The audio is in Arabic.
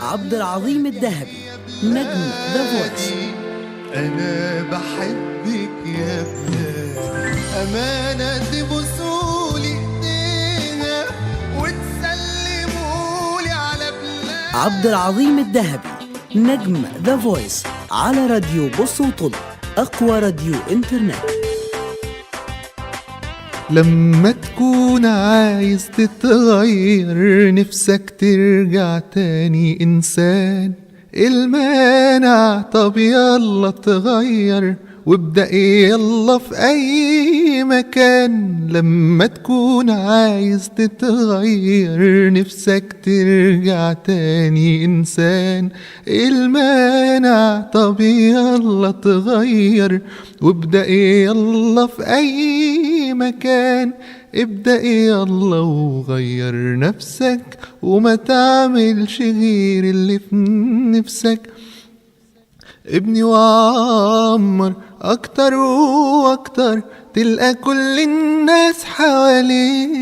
عبد العظيم الذهبي نجم ذا فويس. أنا بحبك يا بلادي، أمانة تبوسولي إيديها وتسلمولي على بلادي. عبد العظيم الذهبي نجم ذا فويس على راديو بص وطل، أقوى راديو إنترنت. لما تكون عايز تتغير، نفسك ترجع تاني إنسان، المانع طب يلا تغير وابدأ يلا في أي مكان. لما تكون عايز تتغير، نفسك ترجع تاني إنسان، المانع طب يلا تغير وابدأ يلا في أي مكان. ابدأ يلا وغير نفسك وما تعملش غير اللي في نفسك. ابني وعمر أكتر وأكتر، تلقى كل الناس حواليك.